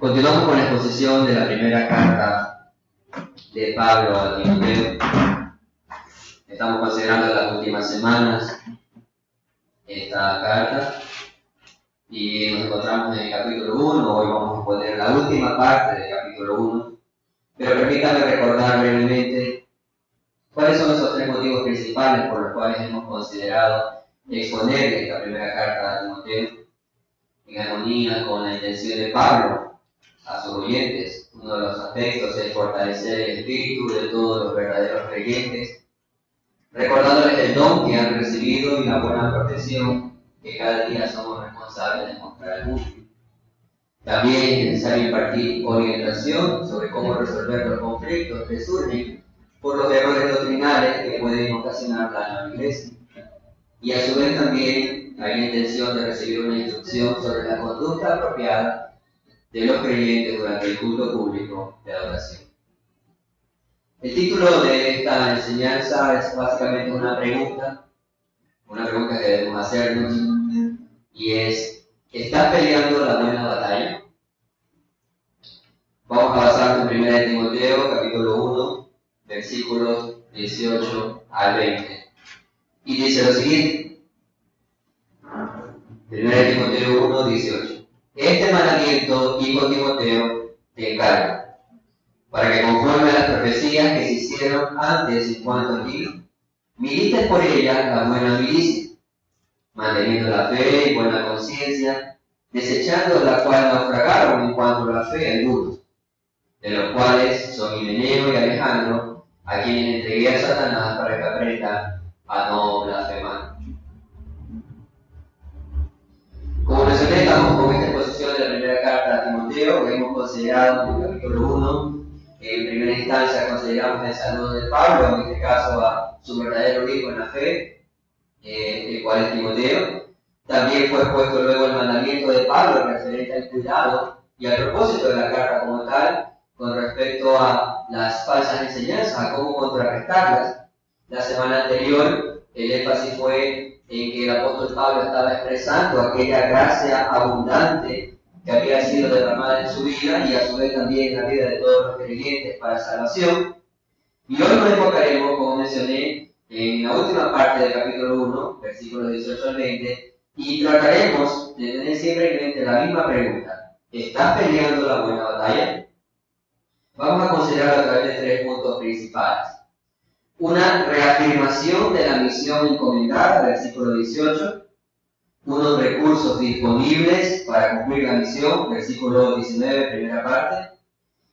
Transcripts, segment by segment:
Continuamos con la exposición de la primera carta de Pablo a Timoteo. Estamos considerando las últimas semanas esta carta y nos encontramos en el capítulo 1. Hoy vamos a poner la última parte del capítulo 1, pero permítanme recordar brevemente cuáles son esos tres motivos principales por los cuales hemos considerado exponer esta primera carta a Timoteo en armonía con la intención de Pablo a sus oyentes. Uno de los aspectos es fortalecer el espíritu de todos los verdaderos creyentes, recordándoles el don que han recibido y la buena protección que cada día somos responsables de mostrar al mundo. También es necesario impartir orientación sobre cómo resolver los conflictos que surgen por los errores doctrinales que pueden ocasionar daño a la iglesia. Y a su vez también hay la intención de recibir una instrucción sobre la conducta apropiada de los creyentes durante el culto público de adoración. El título de esta enseñanza es básicamente una pregunta que debemos hacernos, y es: ¿estás peleando la buena batalla? Vamos a basarnos en 1 Timoteo, capítulo 1, versículos 18 al 20. Y dice lo siguiente: 1 Timoteo 1, 18. Este mandamiento, hijo Timoteo, te encargo, para que conforme a las profecías que se hicieron antes en cuanto a ti, milites por ella la buena milicia, manteniendo la fe y buena conciencia, desechando la cual naufragaron en cuanto a la fe algunos, de los cuales son Himeneo y Alejandro, a quienes entregué a Satanás para que aprendan a no blasfemar. Como mencioné, estamos con esta exposición de la primera carta a Timoteo, que hemos considerado en el capítulo 1. En primera instancia consideramos el saludo de Pablo, en este caso a su verdadero hijo en la fe, el cual es Timoteo. También fue expuesto luego el mandamiento de Pablo referente al cuidado y al propósito de la carta como tal, con respecto a las falsas enseñanzas, a cómo contrarrestarlas. La semana anterior el énfasis fue en que el apóstol Pablo estaba expresando aquella gracia abundante que había sido derramada en su vida y a su vez también en la vida de todos los creyentes para salvación. Y hoy nos enfocaremos, como mencioné, en la última parte del capítulo 1, versículos 18 al 20, y trataremos de tener siempre en mente la misma pregunta: ¿estás peleando la buena batalla? Vamos a considerar a través de tres puntos principales. Una reafirmación de la misión encomendada, versículo 18. Unos recursos disponibles para cumplir la misión, versículo 19, primera parte.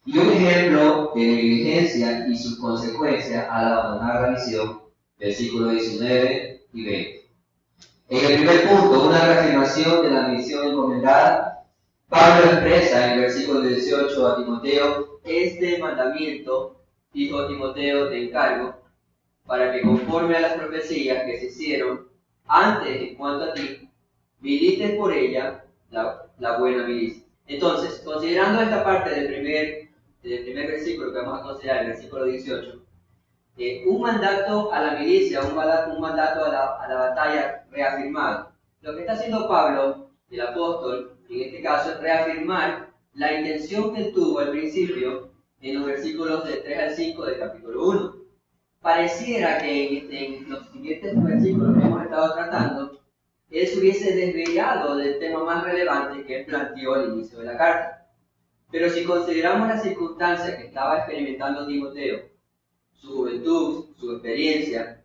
Y un ejemplo de negligencia y sus consecuencias al abandonar la misión, versículo 19 y 20. En el primer punto, una reafirmación de la misión encomendada, Pablo expresa en el versículo 18 a Timoteo: este mandamiento, hijo Timoteo, te encargo, para que conforme a las profecías que se hicieron antes en cuanto a ti, milites por ella la buena milicia. Entonces, considerando esta parte del primer versículo que vamos a considerar, el versículo 18, un mandato a la milicia, un mandato a la batalla reafirmado. Lo que está haciendo Pablo, el apóstol, en este caso, es reafirmar la intención que tuvo al principio en los versículos de 3 al 5 del capítulo 1. Pareciera que en los siguientes versículos que hemos estado tratando, él se hubiese desviado del tema más relevante que él planteó al inicio de la carta. Pero si consideramos las circunstancias que estaba experimentando Timoteo, su juventud, su experiencia,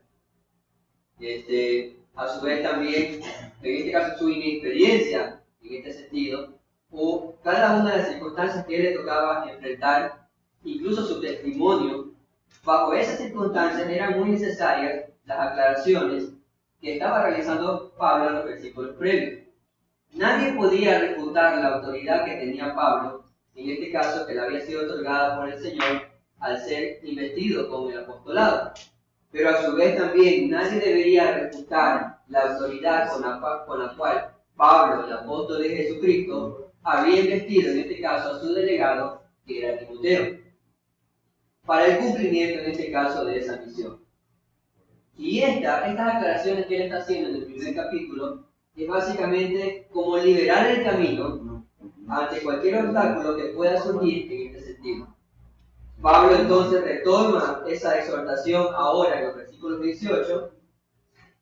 a su vez también, en este caso, su inexperiencia en este sentido, o cada una de las circunstancias que él le tocaba enfrentar, incluso su testimonio, bajo esas circunstancias eran muy necesarias las aclaraciones que estaba realizando Pablo en los versículos previos. Nadie podía refutar la autoridad que tenía Pablo, en este caso que le había sido otorgada por el Señor al ser investido con el apostolado. Pero a su vez también nadie debería refutar la autoridad con la cual Pablo, el apóstol de Jesucristo, había investido en este caso a su delegado, que era Timoteo, para el cumplimiento en este caso de esa misión. Y estas aclaraciones que él está haciendo en el primer capítulo es básicamente como liberar el camino ante cualquier obstáculo que pueda surgir en este sentido. Pablo entonces retoma esa exhortación ahora en los versículos 18,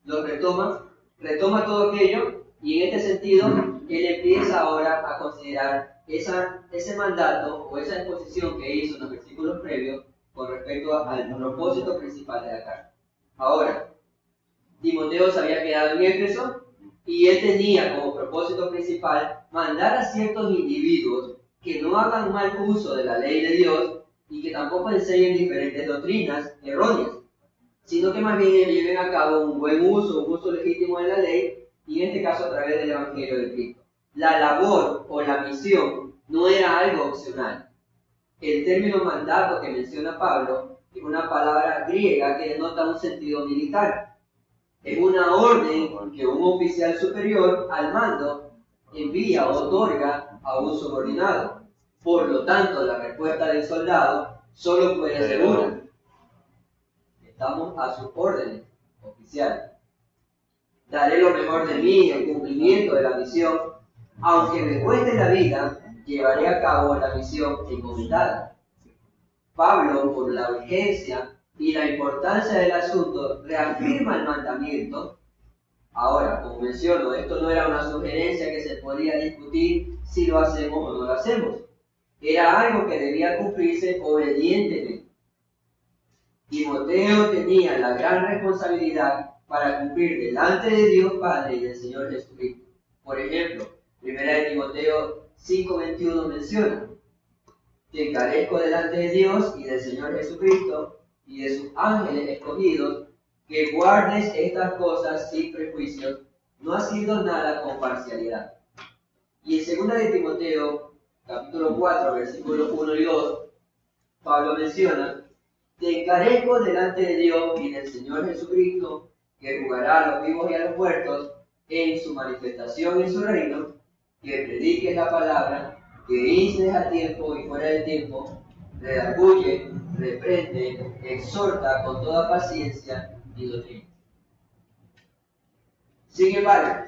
retoma todo aquello, y en este sentido él empieza ahora a considerar ese mandato o esa exposición que hizo en los versículos previos con respecto al propósito principal de la carta. Ahora, Timoteo se había quedado en Éfeso y él tenía como propósito principal mandar a ciertos individuos que no hagan mal uso de la ley de Dios y que tampoco enseñen diferentes doctrinas erróneas, sino que más bien lleven a cabo un buen uso, un uso legítimo de la ley, y en este caso a través del Evangelio de Cristo. La labor o la misión no era algo opcional. El término mandato que menciona Pablo es una palabra griega que denota un sentido militar. Es una orden que un oficial superior al mando envía o otorga a un subordinado. Por lo tanto, la respuesta del soldado solo puede ser una. Estamos a sus órdenes, oficial. Daré lo mejor de mí en cumplimiento de la misión. Aunque me cueste la vida, llevaré a cabo la misión encomendada. Pablo, por la urgencia y la importancia del asunto, reafirma el mandamiento. Ahora, como menciono, esto no era una sugerencia que se podía discutir si lo hacemos o no lo hacemos. Era algo que debía cumplirse obedientemente. Timoteo tenía la gran responsabilidad para cumplir delante de Dios Padre y del Señor Jesucristo. Por ejemplo, 1 Timoteo 5:21 menciona: te encarezco delante de Dios y del Señor Jesucristo y de sus ángeles escogidos, que guardes estas cosas sin prejuicios, no haciendo nada con parcialidad. Y en 2 Timoteo, capítulo 4, versículos 1 y 2, Pablo menciona: te encarezco delante de Dios y del Señor Jesucristo, que juzgará a los vivos y a los muertos en su manifestación en su reino, que prediques la palabra, que instes a tiempo y fuera de tiempo, redarguye, reprende, exhorta con toda paciencia y doctrina. Sin embargo,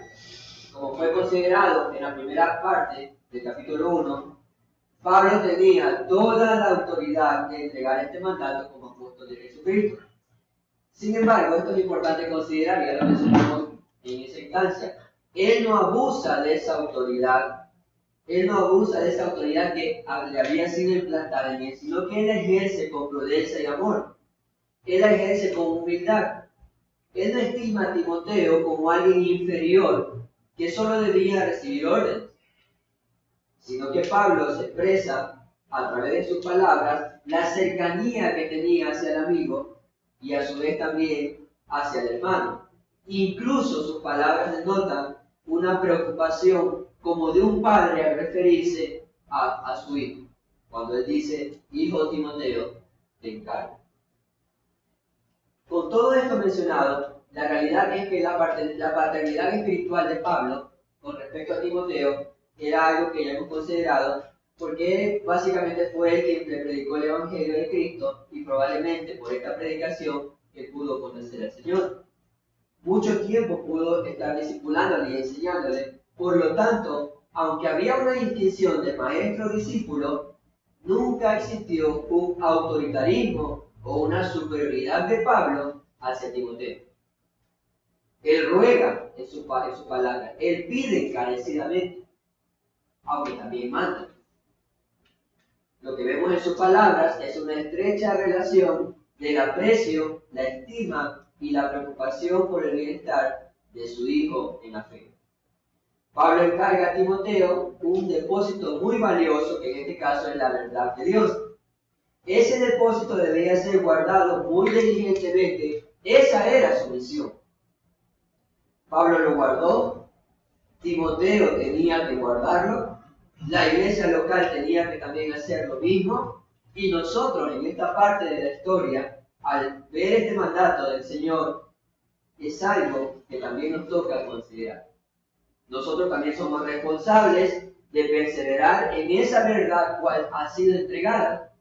como fue considerado en la primera parte del capítulo 1, Pablo tenía toda la autoridad de entregar este mandato como apóstol de Jesucristo. Sin embargo, esto es importante considerar, y ya lo mencionamos en esa instancia, él no abusa de esa autoridad. Él no abusa de esa autoridad que le había sido implantada en él, sino que él la ejerce con prudencia y amor. Él la ejerce con humildad. Él no estima a Timoteo como alguien inferior, que solo debía recibir órdenes, sino que Pablo se expresa a través de sus palabras la cercanía que tenía hacia el amigo y a su vez también hacia el hermano. Incluso sus palabras denotan una preocupación como de un padre al referirse a su hijo, cuando él dice: hijo Timoteo, te encargo. Con todo esto mencionado, la realidad es que la paternidad espiritual de Pablo con respecto a Timoteo era algo que ya hemos considerado, porque él básicamente fue el quien le predicó el Evangelio de Cristo, y probablemente por esta predicación él pudo conocer al Señor. Mucho tiempo pudo estar discipulándole y enseñándole. Por lo tanto, aunque había una distinción de maestro-discípulo, nunca existió un autoritarismo o una superioridad de Pablo hacia Timoteo. Él ruega en su palabra, él pide encarecidamente, aunque también manda. Lo que vemos en sus palabras es una estrecha relación del aprecio, la estima y la preocupación por el bienestar de su hijo en la fe. Pablo encarga a Timoteo un depósito muy valioso, que en este caso es la verdad de Dios. Ese depósito debía ser guardado muy diligentemente. Esa era su misión. Pablo lo guardó, Timoteo tenía que guardarlo, la iglesia local tenía que también hacer lo mismo, y nosotros en esta parte de la historia, al ver este mandato del Señor, es algo que también nos toca considerar. Nosotros también somos responsables de perseverar en esa verdad cual ha sido entregada.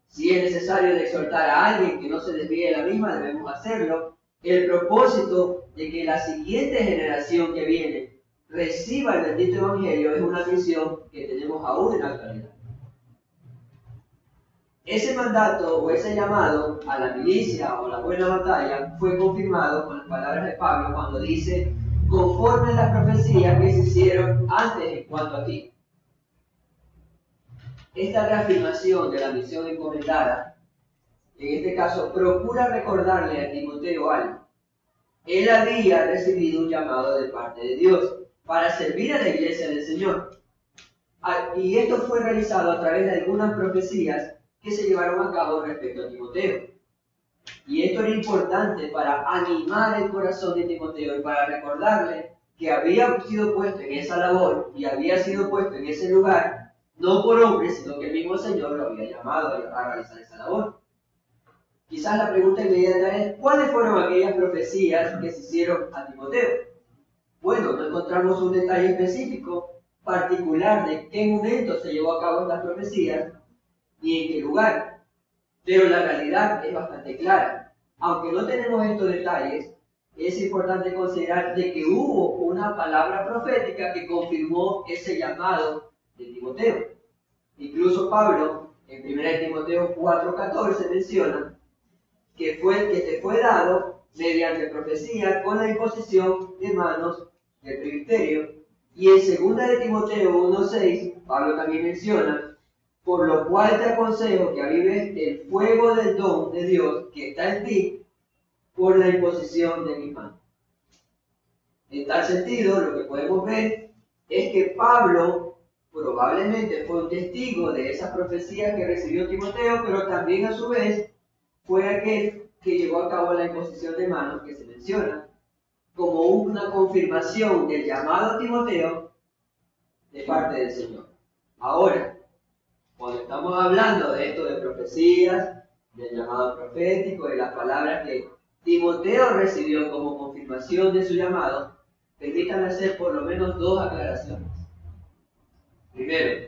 Si es necesario de exhortar a alguien que no se desvíe de la misma, debemos hacerlo. El propósito de que la siguiente generación que viene reciba el bendito Evangelio es una misión que tenemos aún en la actualidad. Ese mandato o ese llamado a la milicia o la buena batalla fue confirmado con las palabras de Pablo cuando dice: conforme a las profecías que se hicieron antes en cuanto a ti. Esta reafirmación de la misión encomendada, en este caso, procura recordarle a Timoteo algo. Él había recibido un llamado de parte de Dios para servir a la iglesia del Señor. Y esto fue realizado a través de algunas profecías que se llevaron a cabo respecto a Timoteo. Y esto era importante para animar el corazón de Timoteo y para recordarle que había sido puesto en esa labor y había sido puesto en ese lugar, no por hombres, sino que el mismo Señor lo había llamado a realizar esa labor. Quizás la pregunta inmediata es: ¿cuáles fueron aquellas profecías que se hicieron a Timoteo? Bueno, no encontramos un detalle específico, particular de qué momento se llevó a cabo estas profecías ni en qué lugar. Pero la realidad es bastante clara. Aunque no tenemos estos detalles, es importante considerar de que hubo una palabra profética que confirmó ese llamado de Timoteo. Incluso Pablo, en 1 Timoteo 4:14, menciona que te fue dado mediante profecía con la imposición de manos del presbiterio. Y en 2 Timoteo 1:6, Pablo también menciona: por lo cual te aconsejo que avives el fuego del don de Dios que está en ti por la imposición de mi mano. En tal sentido, lo que podemos ver es que Pablo probablemente fue un testigo de esas profecías que recibió Timoteo, pero también a su vez fue aquel que llevó a cabo la imposición de manos que se menciona, como una confirmación del llamado a Timoteo de parte del Señor. Ahora, cuando estamos hablando de esto de profecías, del llamado profético, de las palabras que Timoteo recibió como confirmación de su llamado, permítanme hacer por lo menos dos aclaraciones. Primero,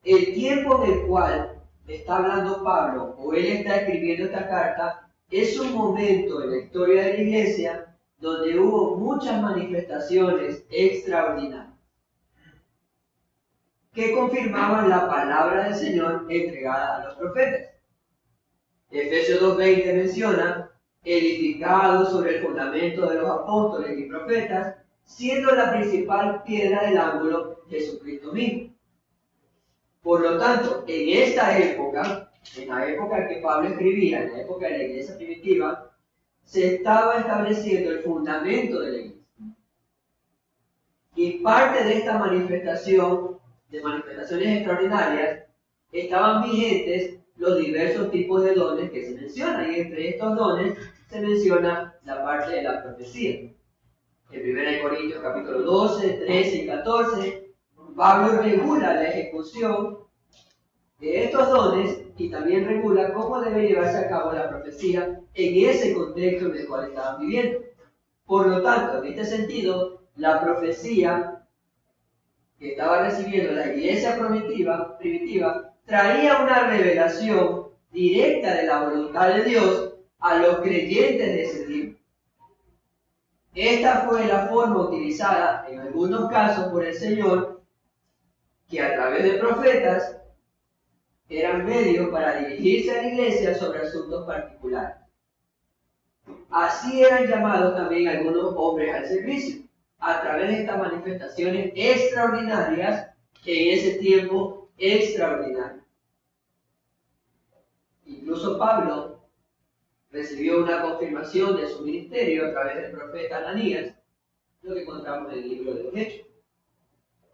el tiempo en el cual está hablando Pablo o él está escribiendo esta carta es un momento en la historia de la iglesia donde hubo muchas manifestaciones extraordinarias que confirmaban la palabra del Señor entregada a los profetas. Efesios 2:20 menciona: edificado sobre el fundamento de los apóstoles y profetas, siendo la principal piedra del ángulo Jesucristo mismo. Por lo tanto, en esta época, en la época que Pablo escribía, en la época de la iglesia primitiva, se estaba estableciendo el fundamento de la iglesia. Y parte de esta manifestaciones extraordinarias, estaban vigentes los diversos tipos de dones que se mencionan, y entre estos dones se menciona la parte de la profecía. En 1 Corintios capítulo 12, 13 y 14, Pablo regula la ejecución de estos dones y también regula cómo debe llevarse a cabo la profecía en ese contexto en el cual estaban viviendo. Por lo tanto, en este sentido, la profecía que estaba recibiendo la iglesia primitiva traía una revelación directa de la voluntad de Dios a los creyentes de ese tiempo. Esta fue la forma utilizada en algunos casos por el Señor, que a través de profetas eran medios para dirigirse a la iglesia sobre asuntos particulares. Así eran llamados también algunos hombres al servicio, a través de estas manifestaciones extraordinarias en ese tiempo extraordinario. Incluso Pablo recibió una confirmación de su ministerio a través del profeta Ananías, lo que encontramos en el libro de los Hechos.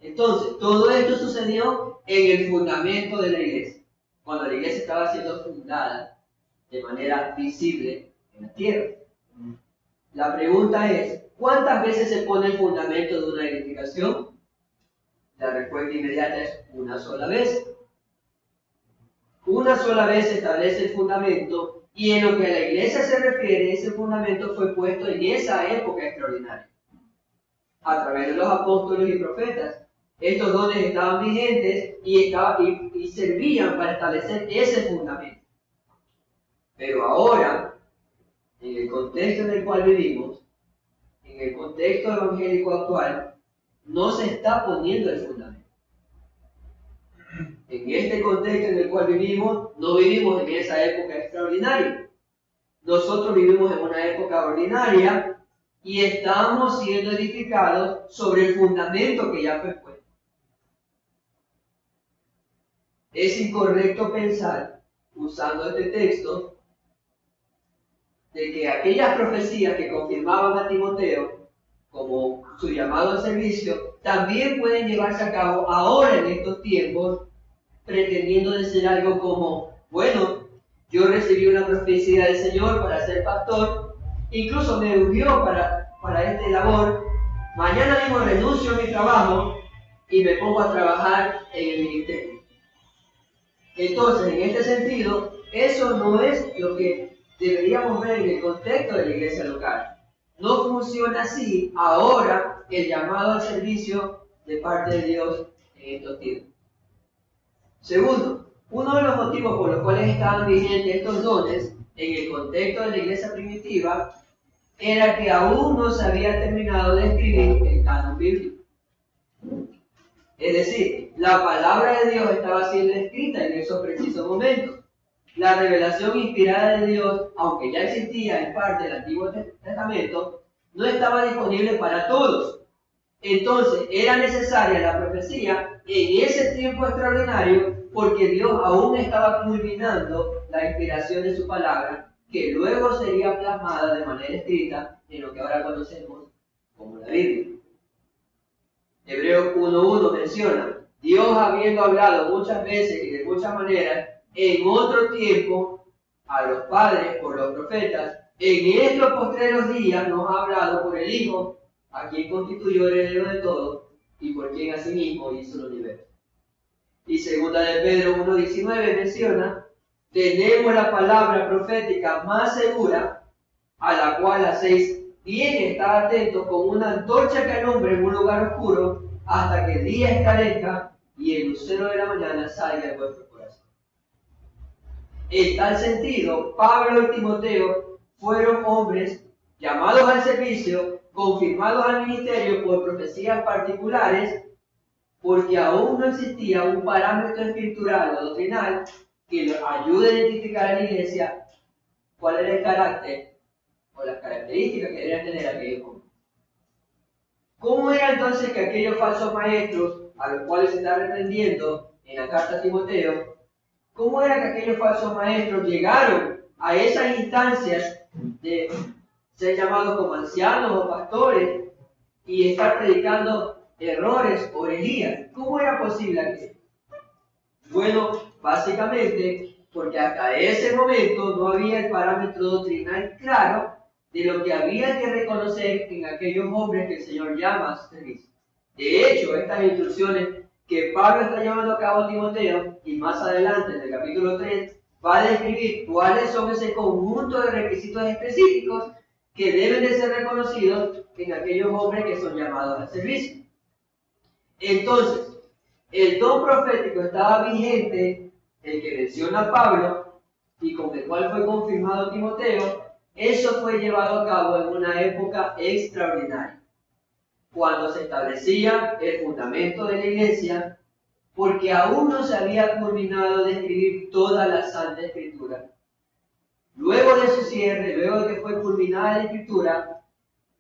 Entonces, todo esto sucedió en el fundamento de la iglesia, cuando la iglesia estaba siendo fundada de manera visible en la tierra. La pregunta es: ¿cuántas veces se pone el fundamento de una edificación? La respuesta inmediata es: una sola vez. Una sola vez se establece el fundamento, y en lo que a la iglesia se refiere, ese fundamento fue puesto en esa época extraordinaria, a través de los apóstoles y profetas. Estos dones estaban vigentes y servían para establecer ese fundamento. Pero ahora, en el contexto en el cual vivimos, en en el contexto evangélico actual, no se está poniendo el fundamento. En este contexto en el cual vivimos, no vivimos en esa época extraordinaria. Nosotros vivimos en una época ordinaria y estamos siendo edificados sobre el fundamento que ya fue puesto. Es incorrecto pensar, usando este texto, de que aquellas profecías que confirmaban a Timoteo como su llamado al servicio, también pueden llevarse a cabo ahora en estos tiempos, pretendiendo decir algo como, bueno, yo recibí una profecía del Señor para ser pastor, incluso me ungió para esta labor, mañana mismo renuncio a mi trabajo y me pongo a trabajar en el ministerio. Entonces, en este sentido, eso no es lo que deberíamos ver en el contexto de la iglesia local. No funciona así ahora el llamado al servicio de parte de Dios en estos tiempos. Segundo, uno de los motivos por los cuales estaban vigentes estos dones en el contexto de la iglesia primitiva era que aún no se había terminado de escribir el canon bíblico. Es decir, la palabra de Dios estaba siendo escrita en esos precisos momentos. La revelación inspirada de Dios, aunque ya existía en parte del Antiguo Testamento, no estaba disponible para todos. Entonces, era necesaria la profecía en ese tiempo extraordinario porque Dios aún estaba culminando la inspiración de su palabra, que luego sería plasmada de manera escrita en lo que ahora conocemos como la Biblia. Hebreos 1.1 menciona, Dios habiendo hablado muchas veces y de muchas maneras, en otro tiempo, a los padres por los profetas, en estos postreros días nos ha hablado por el Hijo, a quien constituyó heredero de todo, y por quien asimismo hizo el universo. Y segunda de Pedro 1.19 menciona, tenemos la palabra profética más segura, a la cual hacéis bien estar atentos con una antorcha que alumbre en un lugar oscuro, hasta que el día esclarezca y el lucero de la mañana salga de vuestro corazón. En tal sentido, Pablo y Timoteo fueron hombres llamados al servicio, confirmados al ministerio por profecías particulares, porque aún no existía un parámetro escritural o doctrinal que los ayude a identificar a la iglesia cuál era el carácter o las características que debían tener aquellos hombres. ¿Cómo era entonces que aquellos falsos maestros, a los cuales se está reprendiendo en la carta a Timoteo, cómo era que aquellos falsos maestros llegaron a esas instancias de ser llamados como ancianos o pastores y estar predicando errores o herejías? ¿Cómo era posible aquello? Bueno, básicamente porque hasta ese momento no había el parámetro doctrinal claro de lo que había que reconocer en aquellos hombres que el Señor llama a su servicio. De hecho, estas instrucciones que Pablo está llevando a cabo a Timoteo, y más adelante en el capítulo 3, va a describir cuáles son ese conjunto de requisitos específicos que deben de ser reconocidos en aquellos hombres que son llamados al servicio. Entonces, el don profético estaba vigente, el que menciona Pablo, y con el cual fue confirmado Timoteo. Eso fue llevado a cabo en una época extraordinaria, cuando se establecía el fundamento de la iglesia, porque aún no se había culminado de escribir toda la Santa Escritura. Luego de su cierre, luego de que fue culminada la Escritura,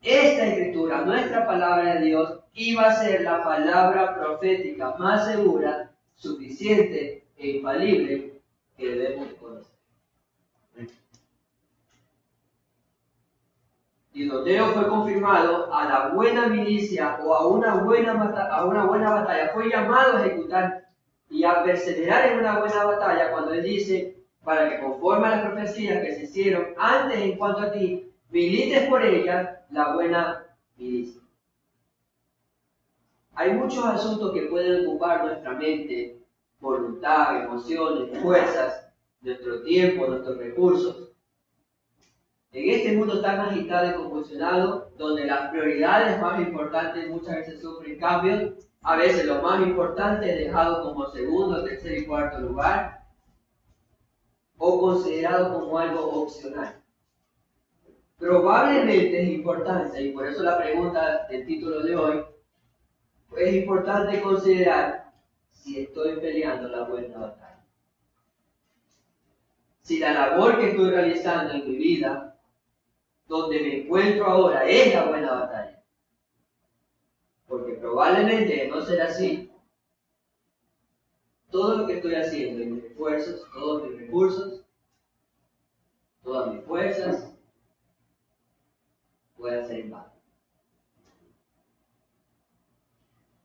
esta Escritura, nuestra palabra de Dios, iba a ser la palabra profética más segura, suficiente e infalible que debemos conocer. Timoteo fue confirmado a la buena milicia o a una buena batalla. Fue llamado a ejecutar y a perseverar en una buena batalla cuando él dice, para que conforme a las profecías que se hicieron antes en cuanto a ti, milites por ella la buena milicia. Hay muchos asuntos que pueden ocupar nuestra mente, voluntad, emociones, fuerzas, nuestro tiempo, nuestros recursos. En este mundo tan agitado y convulsionado, donde las prioridades más importantes muchas veces sufren cambios, a veces lo más importante es dejado como segundo, tercer y cuarto lugar, o considerado como algo opcional. Probablemente es importante, y por eso la pregunta del título de hoy, es importante considerar si estoy peleando la buena batalla. Si la labor que estoy realizando en mi vida, donde me encuentro ahora, es la buena batalla. Porque probablemente de no ser así, todo lo que estoy haciendo, mis esfuerzos, todos mis recursos, todas mis fuerzas, pueden ser en vano.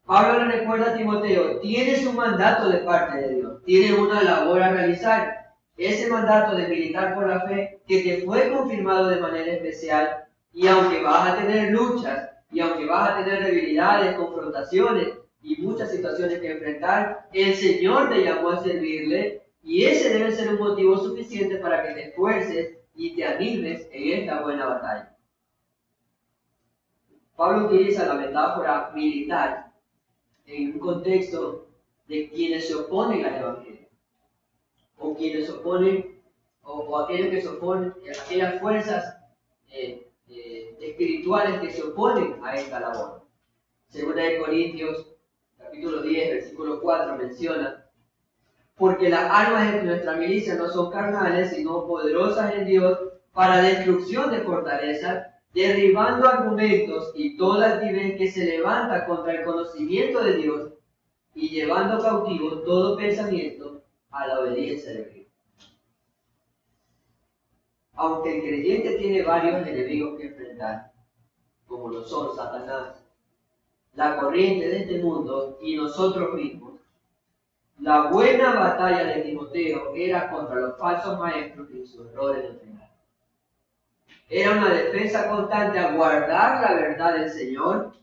Pablo le recuerda a Timoteo, tienes un mandato de parte de Dios, tienes una labor a realizar. Ese mandato de militar por la fe que te fue confirmado de manera especial, y aunque vas a tener luchas, y aunque vas a tener debilidades, confrontaciones y muchas situaciones que enfrentar, el Señor te llamó a servirle, y ese debe ser un motivo suficiente para que te esfuerces y te animes en esta buena batalla. Pablo utiliza la metáfora militar en un contexto de quienes se oponen al Evangelio, o quienes se oponen, o aquellos que se oponen, aquellas fuerzas espirituales que se oponen a esta labor. Segunda de Corintios, capítulo 10, versículo 4, menciona, porque las armas de nuestra milicia no son carnales, sino poderosas en Dios para destrucción de fortalezas, derribando argumentos y toda altivez que se levanta contra el conocimiento de Dios y llevando cautivo todo pensamiento a la obediencia de Cristo. Aunque el creyente tiene varios enemigos que enfrentar, como lo son Satanás, la corriente de este mundo y nosotros mismos, la buena batalla de Timoteo era contra los falsos maestros y sus errores doctrinales. Era una defensa constante a guardar la verdad del Señor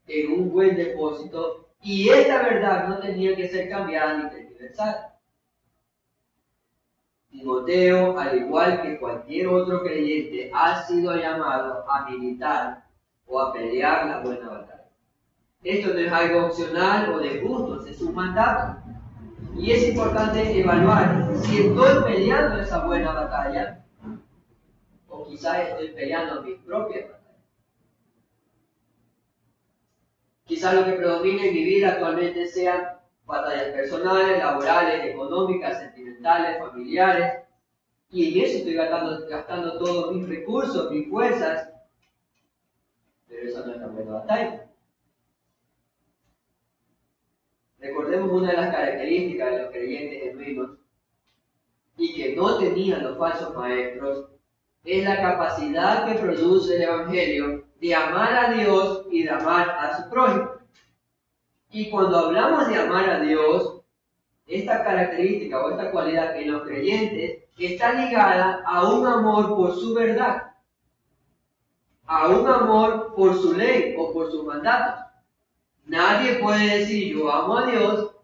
en un buen depósito, y esta verdad no tenía que ser cambiada ni tergiversada. Timoteo, al igual que cualquier otro creyente, ha sido llamado a militar o a pelear la buena batalla. Esto no es algo opcional o de gustos, es un mandato. Y es importante evaluar si estoy peleando esa buena batalla o quizás estoy peleando mis propias batallas. Quizás lo que predomina en mi vida actualmente sean batallas personales, laborales, económicas, sentimentales, familiares, y en eso estoy gastando todos mis recursos, mis fuerzas, pero esa no es la buena batalla. Recordemos una de las características de los creyentes genuinos y que no tenían los falsos maestros, es la capacidad que produce el Evangelio de amar a Dios y de amar a su prójimo. Y cuando hablamos de amar a Dios, esta característica o esta cualidad en los creyentes está ligada a un amor por su verdad, a un amor por su ley o por sus mandatos. Nadie puede decir yo amo a Dios,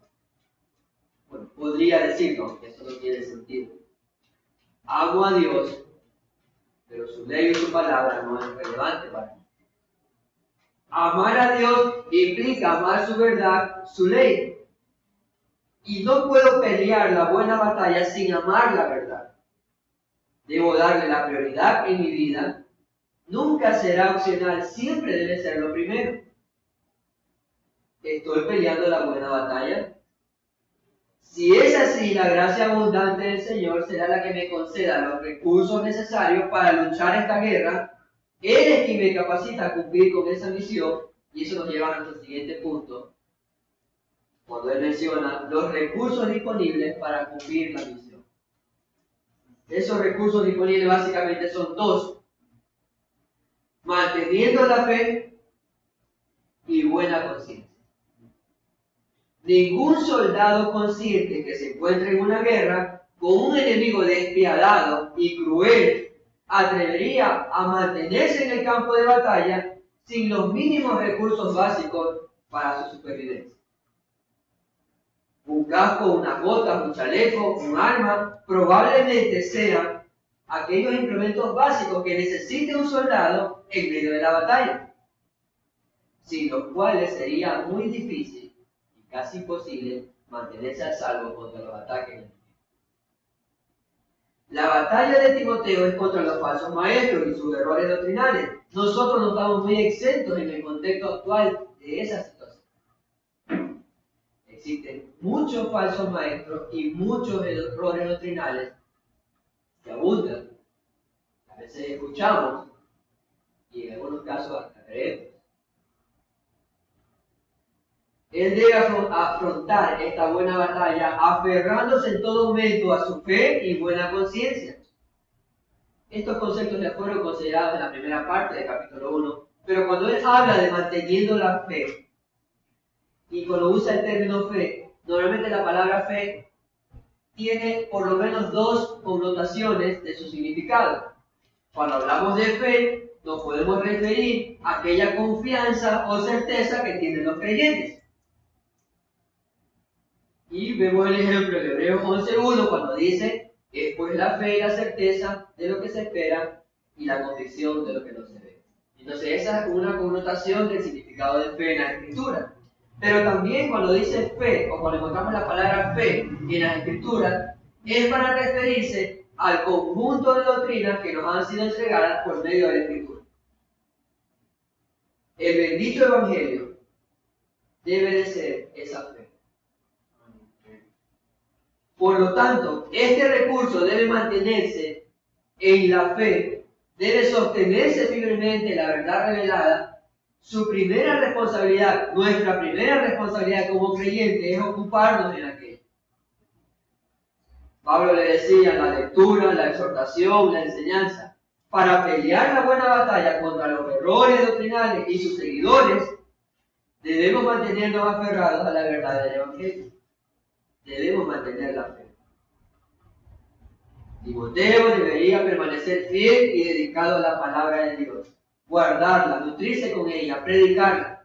bueno, podría decirlo, eso no tiene sentido. Amo a Dios, pero su ley y su palabra no es relevante para mí. Amar a Dios implica amar su verdad, su ley. Y no puedo pelear la buena batalla sin amar la verdad. Debo darle la prioridad en mi vida. Nunca será opcional, siempre debe ser lo primero. ¿Estoy peleando la buena batalla? Si es así, la gracia abundante del Señor será la que me conceda los recursos necesarios para luchar esta guerra. Él es quien me capacita a cumplir con esa misión, y eso nos lleva a nuestro siguiente punto, cuando él menciona los recursos disponibles para cumplir la misión. Esos recursos disponibles básicamente son dos: manteniendo la fe y buena conciencia. Ningún soldado consciente que se encuentre en una guerra con un enemigo despiadado y cruel atrevería a mantenerse en el campo de batalla sin los mínimos recursos básicos para su supervivencia. Un casco, unas botas, un chaleco, un arma, probablemente sean aquellos implementos básicos que necesite un soldado en medio de la batalla, sin los cuales sería muy difícil y casi imposible mantenerse a salvo contra los ataques enemigos. La batalla de Timoteo es contra los falsos maestros y sus errores doctrinales. Nosotros no estamos muy exentos en el contexto actual de esa situación. Existen muchos falsos maestros y muchos errores doctrinales que abundan. A veces escuchamos y en algunos casos hasta creemos. Él debe afrontar esta buena batalla aferrándose en todo momento a su fe y buena conciencia. Estos conceptos ya fueron considerados en la primera parte del capítulo 1, pero cuando él habla de manteniendo la fe, y cuando usa el término fe, normalmente la palabra fe tiene por lo menos dos connotaciones de su significado. Cuando hablamos de fe, nos podemos referir a aquella confianza o certeza que tienen los creyentes. Y vemos el ejemplo de Hebreos 11:1 cuando dice: es pues la fe y la certeza de lo que se espera y la convicción de lo que no se ve. Entonces esa es una connotación del significado de fe en la Escritura. Pero también cuando dice fe, o cuando encontramos la palabra fe en las Escrituras, es para referirse al conjunto de doctrinas que nos han sido entregadas por medio de la Escritura. El bendito Evangelio debe de ser esa fe. Por lo tanto, este recurso debe mantenerse en la fe, debe sostenerse firmemente en la verdad revelada. Su primera responsabilidad, nuestra primera responsabilidad como creyente, es ocuparnos en aquello. Pablo le decía: la lectura, la exhortación, la enseñanza. Para pelear la buena batalla contra los errores doctrinales y sus seguidores, debemos mantenernos aferrados a la verdad del Evangelio. Debemos mantener la fe. Timoteo debería permanecer fiel y dedicado a la palabra de Dios, guardarla, nutrirse con ella, predicarla.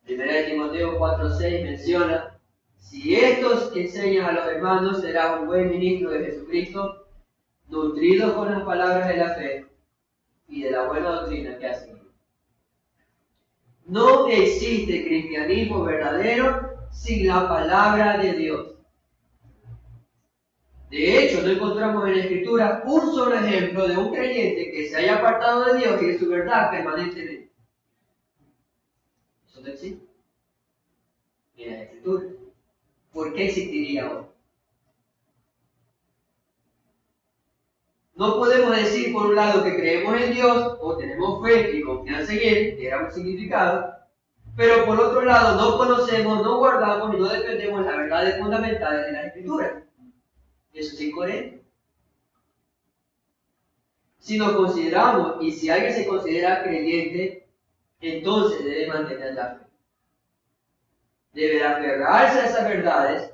1 Timoteo 4:6 menciona: si estos enseñan a los hermanos, será un buen ministro de Jesucristo, nutrido con las palabras de la fe y de la buena doctrina que ha seguido. No existe cristianismo verdadero sin la palabra de Dios. De hecho, no encontramos en la Escritura un solo ejemplo de un creyente que se haya apartado de Dios y de su verdad permanentemente. Eso no existe en la Escritura. ¿Por qué existiría hoy? No podemos decir por un lado que creemos en Dios o tenemos fe y confianza en Él, que era un significado, pero por otro lado no conocemos, no guardamos y no defendemos las verdades fundamentales de la Escritura. Eso es incoherente. Si nos consideramos y si alguien se considera creyente, entonces debe mantener la fe. Debe aferrarse a esas verdades.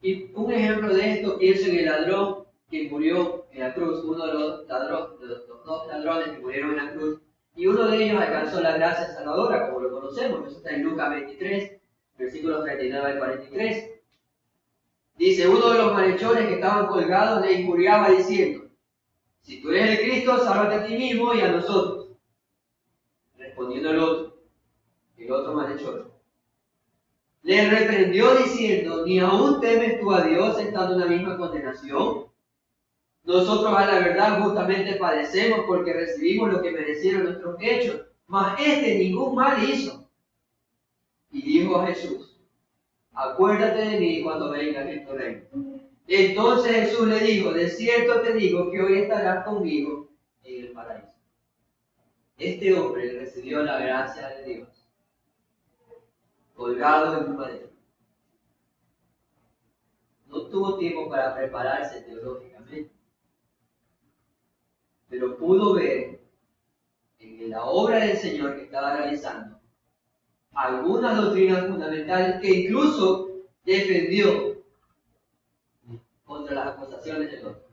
Y un ejemplo de esto, pienso en el ladrón que murió en la cruz, uno de los dos ladrones que murieron en la cruz, y uno de ellos alcanzó la gracia salvadora, como lo conocemos. Eso está en Lucas 23, versículos 39 al 43. Dice: uno de los malhechores que estaban colgados le injuriaba diciendo: si tú eres el Cristo, sálvate a ti mismo y a nosotros. Respondiendo el otro malhechor, le reprendió diciendo: ¿ni aún temes tú a Dios estando en la misma condenación? Nosotros a la verdad justamente padecemos porque recibimos lo que merecieron nuestros hechos, mas este ningún mal hizo. Y dijo a Jesús: acuérdate de mí cuando vengas en tu reino. Entonces Jesús le dijo: de cierto te digo que hoy estarás conmigo en el paraíso. Este hombre recibió la gracia de Dios, colgado en un madero. No tuvo tiempo para prepararse teológicamente, pero pudo ver en la obra del Señor que estaba realizando algunas doctrinas fundamentales que incluso defendió contra las acusaciones del otro.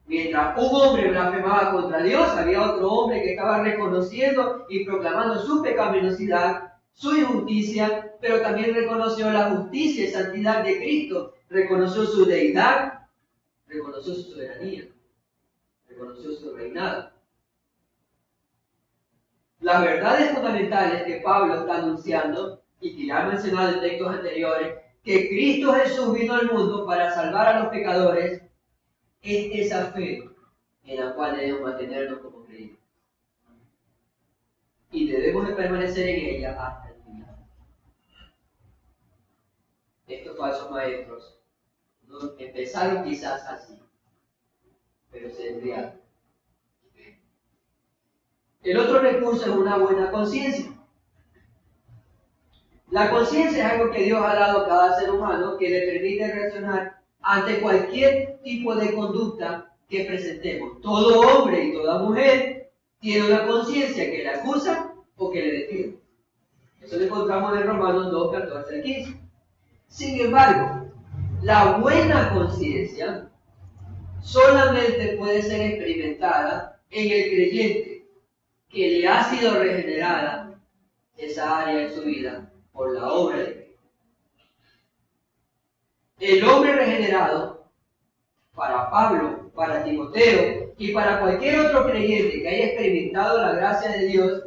Mientras un hombre blasfemaba contra Dios, había otro hombre que estaba reconociendo y proclamando su pecaminosidad, su injusticia, pero también reconoció la justicia y santidad de Cristo, reconoció su deidad, reconoció su soberanía, reconoció su reinado. Las verdades fundamentales que Pablo está anunciando y que ya ha mencionado en textos anteriores, que Cristo Jesús vino al mundo para salvar a los pecadores, es esa fe en la cual debemos mantenernos como creyentes. Y debemos de permanecer en ella hasta el final. Estos falsos maestros empezaron quizás así, pero se desviaron. El otro recurso es una buena conciencia. La conciencia es algo que Dios ha dado a cada ser humano que le permite reaccionar ante cualquier tipo de conducta que presentemos. Todo hombre y toda mujer tiene una conciencia que le acusa o que le defiende. Eso lo encontramos en Romanos 2, 14 al 15. Sin embargo, la buena conciencia solamente puede ser experimentada en el creyente que le ha sido regenerada esa área de su vida por la obra de Cristo. El hombre regenerado, para Pablo, para Timoteo y para cualquier otro creyente que haya experimentado la gracia de Dios,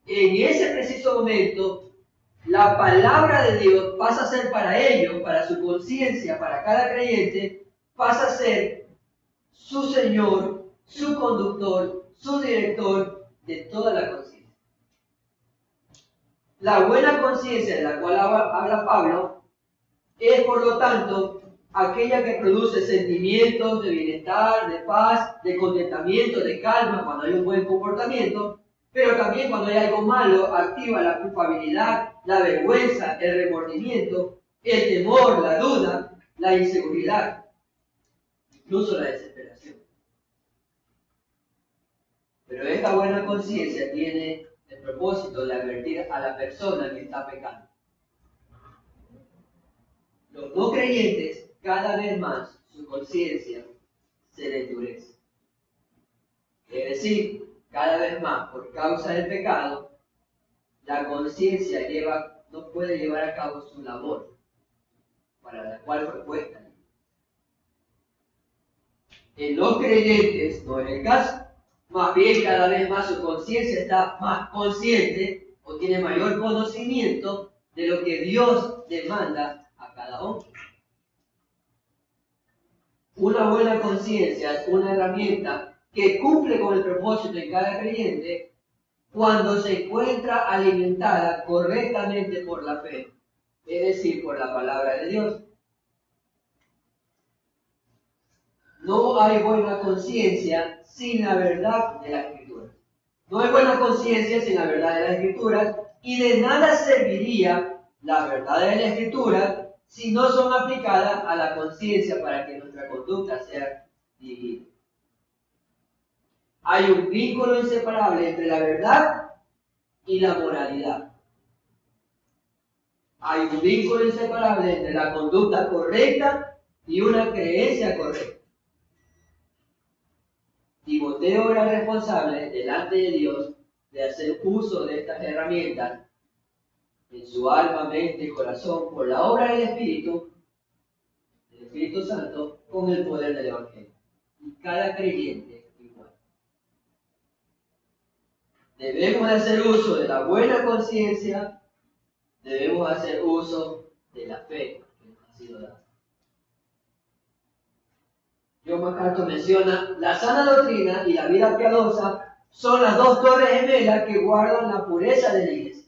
en ese preciso momento, la palabra de Dios pasa a ser para ellos, para su conciencia, para cada creyente, pasa a ser su Señor, su conductor, su director de toda la conciencia. La buena conciencia de la cual habla Pablo es, por lo tanto, aquella que produce sentimientos de bienestar, de paz, de contentamiento, de calma cuando hay un buen comportamiento, pero también cuando hay algo malo activa la culpabilidad, la vergüenza, el remordimiento, el temor, la duda, la inseguridad, incluso la desesperación. Pero esta buena conciencia tiene el propósito de advertir a la persona que está pecando. Los no creyentes, cada vez más, su conciencia se le endurece. Es decir, cada vez más, por causa del pecado, la conciencia no puede llevar a cabo su labor para la cual fue puesta. En los creyentes no es el caso. Más bien, cada vez más su conciencia está más consciente o tiene mayor conocimiento de lo que Dios demanda a cada hombre. Una buena conciencia es una herramienta que cumple con el propósito de cada creyente cuando se encuentra alimentada correctamente por la fe, es decir, por la palabra de Dios. No hay buena conciencia sin la verdad de las Escrituras. No hay buena conciencia sin la verdad de las Escrituras, y de nada serviría la verdad de las Escrituras si no son aplicadas a la conciencia para que nuestra conducta sea dirigida. Hay un vínculo inseparable entre la verdad y la moralidad. Hay un vínculo inseparable entre la conducta correcta y una creencia correcta. Timoteo era responsable delante de Dios de hacer uso de estas herramientas en su alma, mente y corazón por la obra del Espíritu Santo, con el poder del Evangelio. Y cada creyente igual. Debemos hacer uso de la buena conciencia, debemos hacer uso de la fe que nos ha sido dada. John MacArthur menciona: la sana doctrina y la vida piadosa son las dos torres gemelas que guardan la pureza de la iglesia.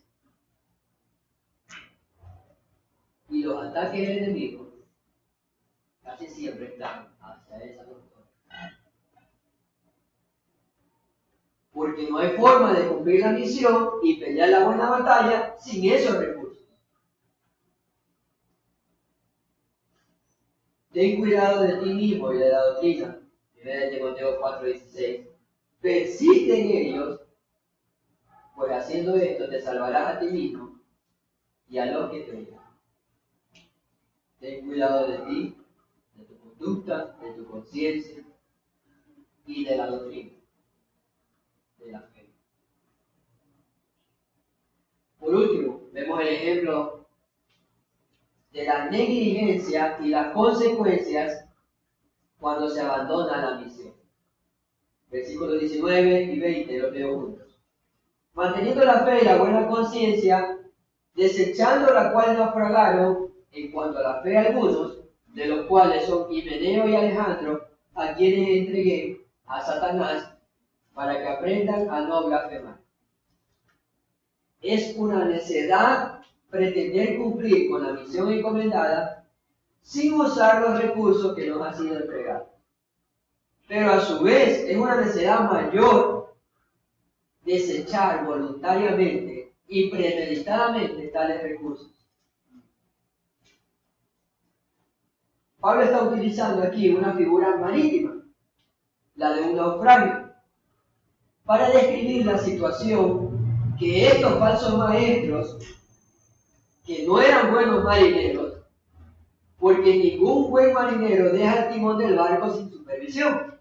Y los ataques del enemigo casi siempre están hacia esa dos torres. Porque no hay forma de cumplir la misión y pelear la buena batalla sin esos recursos. Ten cuidado de ti mismo y de la doctrina. 1 Timoteo 4:16. Persiste en ellos, pues haciendo esto te salvarás a ti mismo y a los que te oyen. Ten cuidado de ti, de tu conducta, de tu conciencia y de la doctrina, de la fe. Por último, vemos el ejemplo de la negligencia y las consecuencias cuando se abandona la misión. Versículos 19 y 20, los leo juntos. Manteniendo la fe y la buena conciencia, desechando la cual naufragaron en cuanto a la fe algunos, de los cuales son Himeneo y Alejandro, a quienes entregué a Satanás para que aprendan a no blasfemar. Es una necedad pretender cumplir con la misión encomendada sin usar los recursos que nos han sido entregados. Pero a su vez es una necesidad mayor desechar voluntariamente y premeditadamente tales recursos. Pablo está utilizando aquí una figura marítima, la de un naufragio, para describir la situación que estos falsos maestros, que no eran buenos marineros, porque ningún buen marinero deja el timón del barco sin supervisión.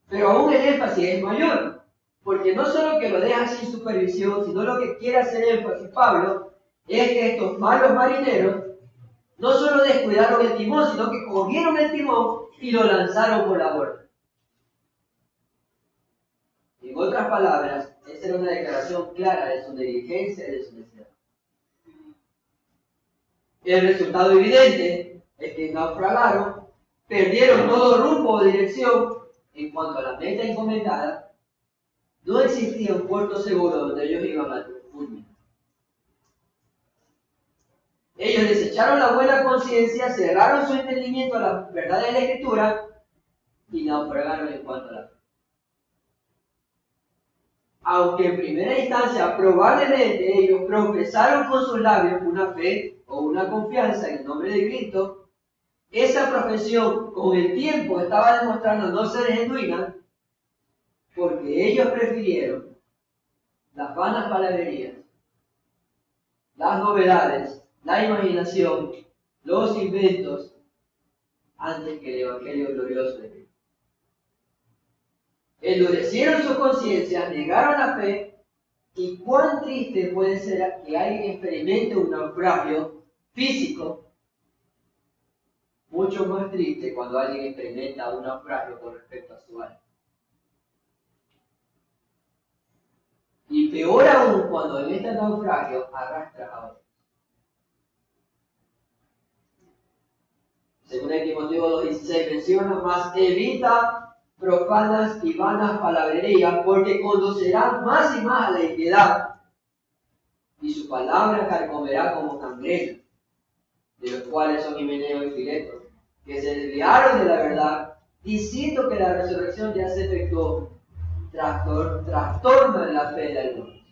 Pero aún el énfasis es mayor, porque no solo que lo deja sin supervisión, sino lo que quiere hacer énfasis Pablo es que estos malos marineros no solo descuidaron el timón, sino que cogieron el timón y lo lanzaron por la borda. En otras palabras, esta era una declaración clara de su negligencia y de su necedad. El resultado evidente es que naufragaron, perdieron todo rumbo o dirección en cuanto a la meta encomendada. No existía un puerto seguro donde ellos iban a culminar. Ellos desecharon la buena conciencia, cerraron su entendimiento a la verdad de la Escritura y naufragaron en cuanto a la fe. Aunque en primera instancia probablemente ellos profesaron con sus labios una fe o una confianza en el nombre de Cristo, esa profesión con el tiempo estaba demostrando no ser genuina, porque ellos prefirieron las vanas palabrerías, las novedades, la imaginación, los inventos, antes que el Evangelio glorioso de Cristo. Endurecieron su conciencia, negaron la fe, y cuán triste puede ser que alguien experimente un naufragio físico, mucho más triste cuando alguien experimenta un naufragio con respecto a su alma. Y peor aún cuando en este naufragio arrastra a otros. Según el Timoteo 2:16 menciona, más evita profanas y vanas palabrerías, porque conducirán más y más a la impiedad, y su palabra carcomerá como gangrena, de los cuales son Himeneo y Fileto, que se desviaron de la verdad, diciendo que la resurrección ya se efectuó, trastornan la fe de algunos.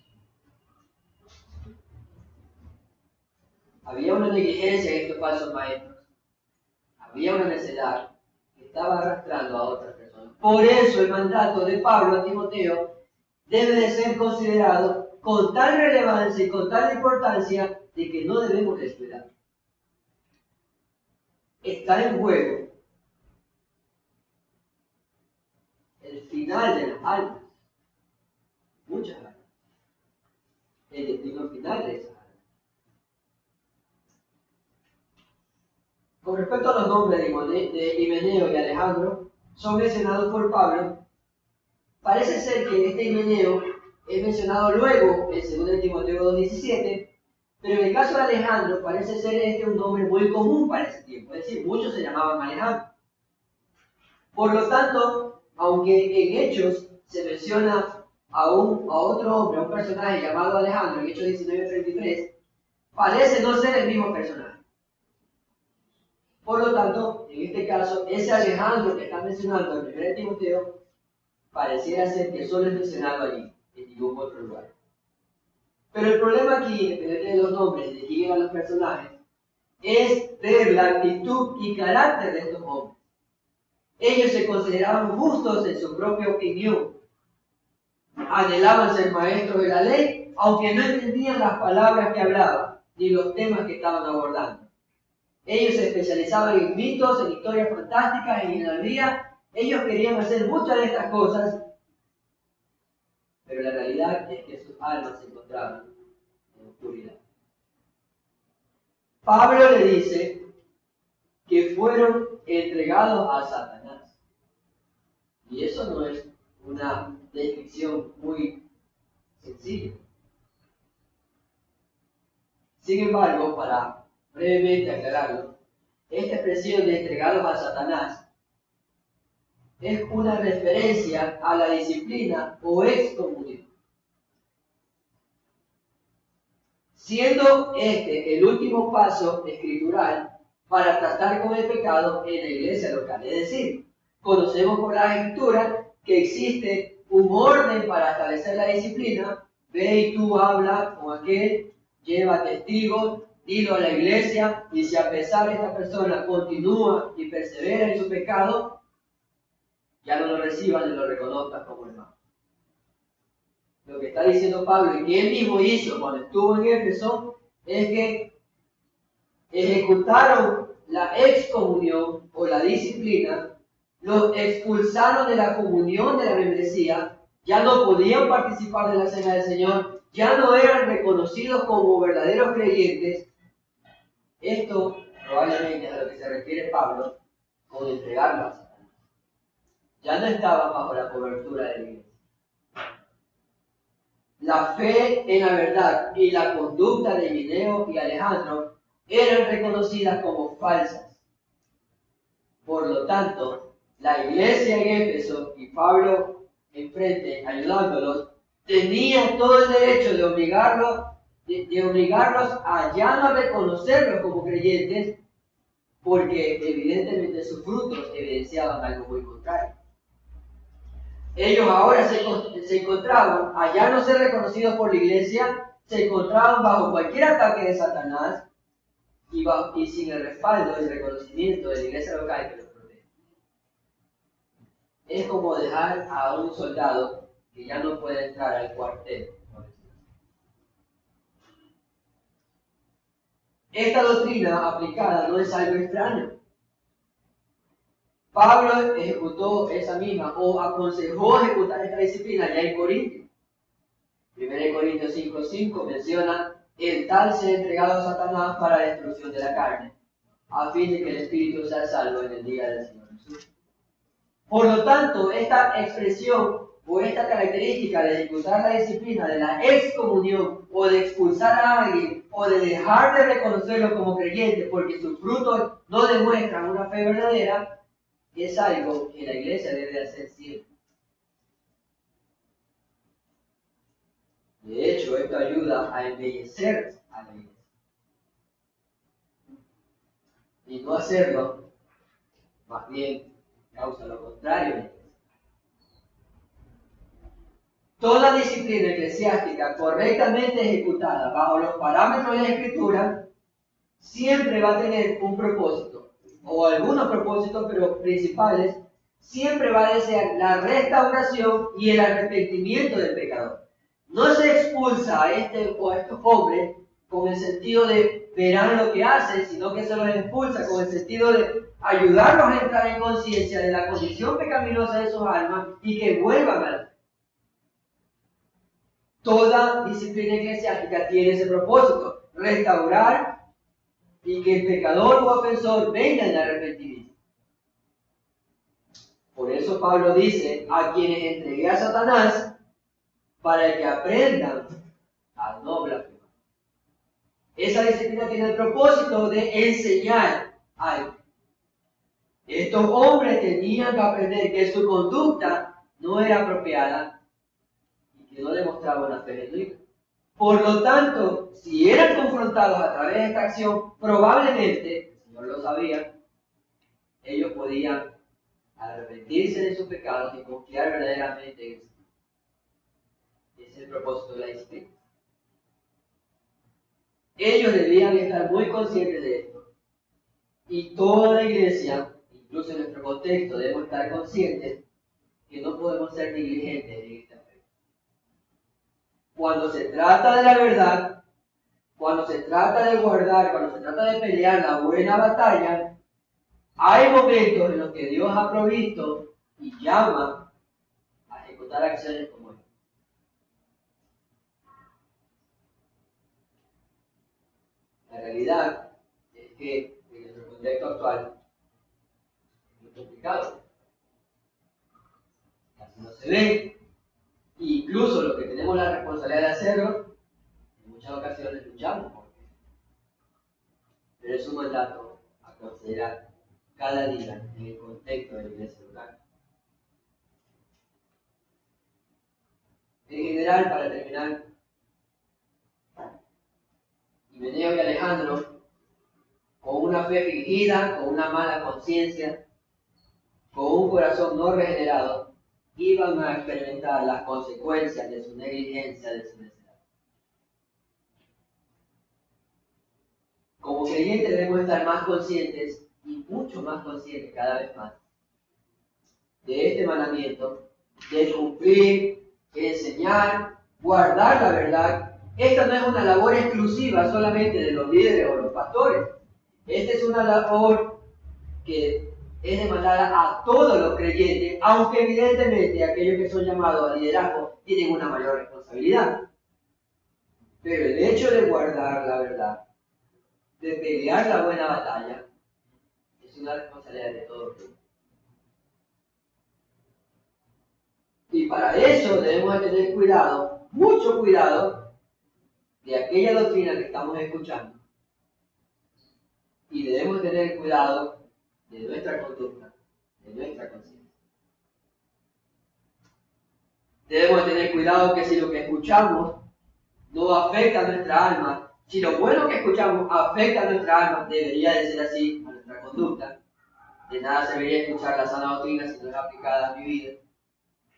Había una negligencia en estos falsos maestros, había una necedad que estaba arrastrando a otras personas. Por eso el mandato de Pablo a Timoteo debe de ser considerado con tal relevancia y con tal importancia de que no debemos descuidar. Está en juego el final de las almas, muchas almas, el destino final de esas almas. Con respecto a los nombres de Himeneo y Alejandro, son mencionados por Pablo. Parece ser que este Himeneo es mencionado luego en 2 Timoteo 2:17, pero en el caso de Alejandro parece ser un nombre muy común para ese tiempo, es decir, muchos se llamaban Alejandro. Por lo tanto, aunque en Hechos se menciona a otro hombre, a un personaje llamado Alejandro, en Hechos 19:33, parece no ser el mismo personaje. Por lo tanto, en este caso, ese Alejandro que está mencionando en 1 Timoteo, pareciera ser que solo es mencionado allí, en ningún otro lugar. Pero el problema aquí, independientemente de los nombres de quién eran los personajes, es ver la actitud y carácter de estos hombres. Ellos se consideraban justos en su propia opinión. Anhelaban ser maestros de la ley, aunque no entendían las palabras que hablaban, ni los temas que estaban abordando. Ellos se especializaban en mitos, en historias fantásticas, en idolatría. Ellos querían hacer muchas de estas cosas, pero la realidad es que sus almas se encontraban en oscuridad. Pablo le dice que fueron entregados a Satanás. Y eso no es una descripción muy sencilla. Sin embargo, para brevemente aclararlo, esta expresión de entregados a Satanás es una referencia a la disciplina o excomunión. Siendo este el último paso escritural para tratar con el pecado en la iglesia local. Es decir, conocemos por la Escritura que existe un orden para establecer la disciplina. Ve y tú habla con aquel, lleva testigos, dilo a la iglesia, y si a pesar de esta persona continúa y persevera en su pecado, ya no lo reciban y lo reconozcan como hermano. Lo que está diciendo Pablo y que él mismo hizo cuando estuvo en Éfeso es que ejecutaron la excomunión o la disciplina, los expulsaron de la comunión de la membresía, ya no podían participar de la cena del Señor, ya no eran reconocidos como verdaderos creyentes. Esto probablemente es a lo que se refiere Pablo con entregarlo a Satanás. Ya no estaban bajo la cobertura de la iglesia. La fe en la verdad y la conducta de Himeneo y Alejandro eran reconocidas como falsas. Por lo tanto, la iglesia en Éfeso y Pablo enfrente ayudándolos, tenía todo el derecho de obligarlos a ya no reconocerlos como creyentes, porque evidentemente sus frutos evidenciaban algo muy contrario. Ellos ahora se encontraban, a ya no ser reconocidos por la iglesia, se encontraban bajo cualquier ataque de Satanás y sin el respaldo y reconocimiento de la iglesia local que los protege. Es como dejar a un soldado que ya no puede entrar al cuartel. Esta doctrina aplicada no es algo extraño. Pablo ejecutó esa misma o aconsejó ejecutar esta disciplina ya en Corintios. 1 Corintios 5:5 menciona: el tal sea entregado a Satanás para la destrucción de la carne, a fin de que el espíritu sea salvo en el día del Señor Jesús. Por lo tanto, esta expresión o esta característica de ejecutar la disciplina de la excomunión o de expulsar a alguien o de dejar de reconocerlo como creyente porque sus frutos no demuestran una fe verdadera, es algo que la iglesia debe hacer siempre. De hecho, esto ayuda a embellecer a la iglesia. Y no hacerlo, más bien, causa lo contrario. Toda disciplina eclesiástica correctamente ejecutada bajo los parámetros de la Escritura siempre va a tener un propósito, o algunos propósitos, pero principales. Siempre va a desear la restauración y el arrepentimiento del pecador. No se expulsa a este o a estos hombres con el sentido de verán lo que hacen, sino que se los expulsa con el sentido de ayudarlos a entrar en conciencia de la condición pecaminosa de sus almas y que vuelvan a la fe. Toda disciplina eclesiástica tiene ese propósito: restaurar y que el pecador o ofensor venga en arrepentimiento. Por eso Pablo dice: a quienes entregué a Satanás para que aprendan a no blasfemar. Esa disciplina tiene el propósito de enseñar algo. Estos hombres tenían que aprender que su conducta no era apropiada y que no demostraba una fe genuina. Por lo tanto, si eran confrontados a través de esta acción, probablemente, el Señor lo sabía, ellos podían arrepentirse de sus pecados y confiar verdaderamente en el Señor. Ese es el propósito de la disciplina. Ellos debían estar muy conscientes de esto. Y toda la iglesia, incluso en nuestro contexto, debemos estar conscientes que no podemos ser negligentes en esta fe. Cuando se trata de la verdad, cuando se trata de guardar, cuando se trata de pelear la buena batalla, hay momentos en los que Dios ha provisto y llama a ejecutar acciones como esta. La realidad es que en nuestro contexto actual es muy complicado. Casi no se ve. Incluso los que tenemos la responsabilidad de hacerlo, en muchas ocasiones luchamos por ello. pero es un mandato a considerar cada día en el contexto de la iglesia local. En general, para terminar, Himeneo y Alejandro, con una fe fingida, con una mala conciencia, con un corazón no regenerado, iban a experimentar las consecuencias de su negligencia, de su necedad. Como creyentes debemos estar más conscientes, y mucho más conscientes cada vez más, de este mandamiento, de cumplir, enseñar, guardar la verdad. Esta no es una labor exclusiva solamente de los líderes o los pastores. Esta es una labor que es demandada a todos los creyentes, aunque evidentemente aquellos que son llamados a liderazgo tienen una mayor responsabilidad. Pero el hecho de guardar la verdad, de pelear la buena batalla, es una responsabilidad de todos. Y para eso debemos de tener cuidado, mucho cuidado, de aquella doctrina que estamos escuchando. Y debemos tener cuidado de nuestra conducta, de nuestra conciencia. Debemos tener cuidado que si lo que escuchamos no afecta a nuestra alma, si lo bueno que escuchamos afecta a nuestra alma, debería de ser así a nuestra conducta. De nada serviría escuchar la sana doctrina si no es aplicada a mi vida.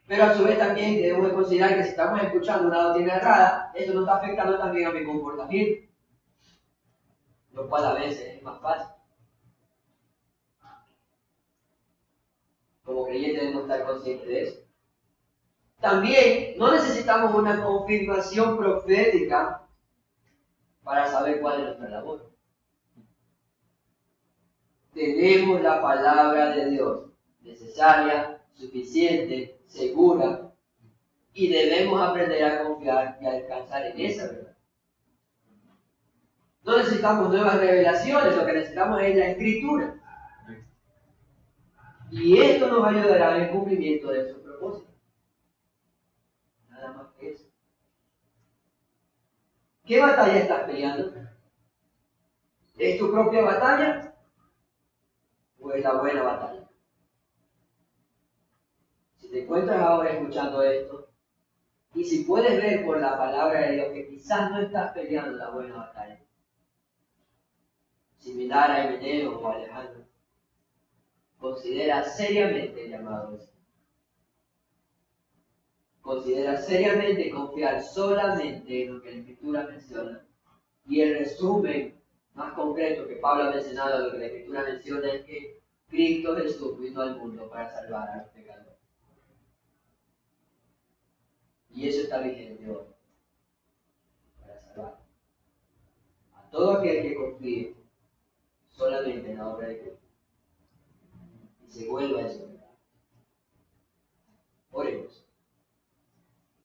Pero a su vez también debemos de considerar que si estamos escuchando una doctrina errada, eso nos está afectando también a mi comportamiento, lo cual a veces es más fácil. Como creyentes debemos estar conscientes de eso. También no necesitamos una confirmación profética para saber cuál es nuestra labor. Tenemos la palabra de Dios, necesaria, suficiente, segura, y debemos aprender a confiar y a descansar en esa verdad. No necesitamos nuevas revelaciones, lo que necesitamos es la Escritura. Y esto nos ayudará en el cumplimiento de su propósito. Nada más que eso. ¿Qué batalla estás peleando? ¿Es tu propia batalla? ¿O es la buena batalla? Si te encuentras ahora escuchando esto, y si puedes ver por la palabra de Dios que quizás no estás peleando la buena batalla, similar a Himeneo o a Alejandro, considera seriamente el llamado de Dios. Considera seriamente confiar solamente en lo que la Escritura menciona. Y el resumen más concreto que Pablo ha mencionado de lo que la Escritura menciona es que Cristo Jesús vino al mundo para salvar a los pecadores. Y eso está vigente hoy, para salvar a todo aquel que confíe solamente en la obra de Cristo y se vuelva a eso.